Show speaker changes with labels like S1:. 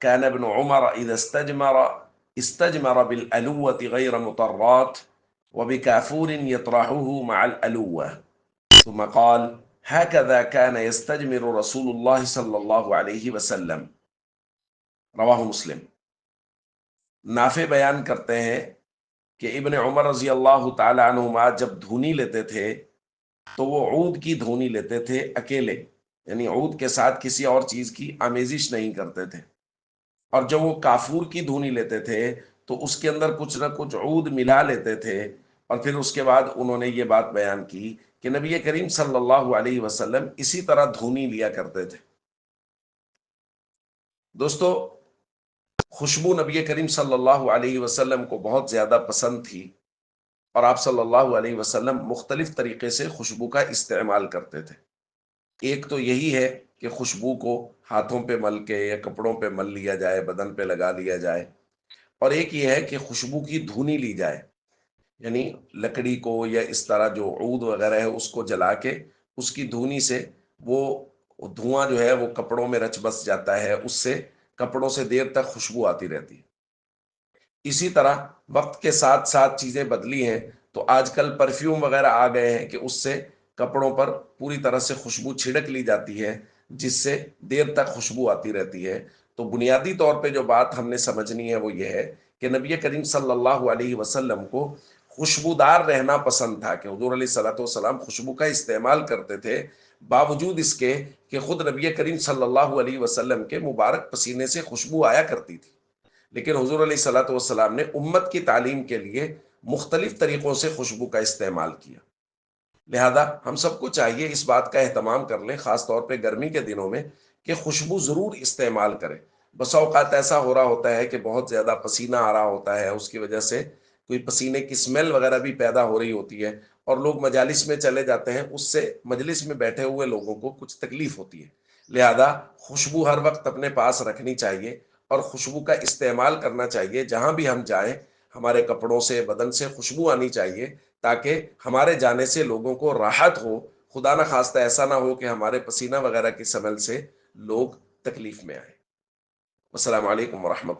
S1: كان ابن عمر إذا استجمر بالألوة غير مطرات وبكافور يطرحه مع الألوة ثم قال هكذا كان يستجمر رسول الله صلى الله عليه وسلم رواہ مسلم۔ نافع بیان کرتے ہیں کہ ابن عمر رضی اللہ تعالی عنہما جب دھونی لیتے تھے تو وہ عود کی دھونی لیتے تھے اکیلے، یعنی عود کے ساتھ کسی اور چیز کی آمیزش نہیں کرتے تھے، اور جب وہ کافور کی دھونی لیتے تھے تو اس کے اندر کچھ نہ کچھ عود ملا لیتے تھے، اور پھر اس کے بعد انہوں نے یہ بات بیان کی کہ نبی کریم صلی اللہ علیہ وسلم اسی طرح دھونی لیا کرتے تھے۔ دوستو، خوشبو نبی کریم صلی اللہ علیہ وسلم کو بہت زیادہ پسند تھی، اور آپ صلی اللہ علیہ وسلم مختلف طریقے سے خوشبو کا استعمال کرتے تھے۔ ایک تو یہی ہے کہ خوشبو کو ہاتھوں پہ مل کے یا کپڑوں پہ مل لیا جائے، بدن پہ لگا لیا جائے، اور ایک یہ ہے کہ خوشبو کی دھونی لی جائے، یعنی لکڑی کو یا اس طرح جو عود وغیرہ ہے اس کو جلا کے اس کی دھونی سے وہ دھواں جو ہے وہ کپڑوں میں رچ بس جاتا ہے، اس سے کپڑوں سے دیر تک خوشبو آتی رہتی ہے۔ اسی طرح وقت کے ساتھ ساتھ چیزیں بدلی ہیں، تو آج کل پرفیوم وغیرہ آ گئے ہیں کہ اس سے کپڑوں پر پوری طرح سے خوشبو چھڑک لی جاتی ہے، جس سے دیر تک خوشبو آتی رہتی ہے۔ تو بنیادی طور پہ جو بات ہم نے سمجھنی ہے وہ یہ ہے کہ نبی کریم صلی اللہ علیہ وسلم کو خوشبودار رہنا پسند تھا، کہ حضور علیہ الصلوۃ والسلام خوشبو کا استعمال کرتے تھے، باوجود اس کے کہ خود نبی کریم صلی اللہ علیہ وسلم کے مبارک پسینے سے خوشبو آیا کرتی تھی، لیکن حضور علیہ الصلوۃ والسلام نے امت کی تعلیم کے لیے مختلف طریقوں سے خوشبو کا استعمال کیا۔ لہذا ہم سب کو چاہیے اس بات کا اہتمام کر لیں، خاص طور پہ گرمی کے دنوں میں، کہ خوشبو ضرور استعمال کریں۔ بسا اوقات ایسا ہو رہا ہوتا ہے کہ بہت زیادہ پسینہ آ رہا ہوتا ہے، اس کی وجہ سے کوئی پسینے کی اسمیل وغیرہ بھی پیدا ہو رہی ہوتی ہے، اور لوگ مجالس میں چلے جاتے ہیں، اس سے مجلس میں بیٹھے ہوئے لوگوں کو کچھ تکلیف ہوتی ہے۔ لہذا خوشبو ہر وقت اپنے پاس رکھنی چاہیے، اور خوشبو کا استعمال کرنا چاہیے، جہاں بھی ہم جائیں ہمارے کپڑوں سے، بدن سے خوشبو آنی چاہیے، تاکہ ہمارے جانے سے لوگوں کو راحت ہو۔ خدا نہ خواستہ ایسا نہ ہو کہ ہمارے پسینہ وغیرہ کی سمیل سے لوگ تکلیف میں آئیں۔ السلام علیکم ورحمۃ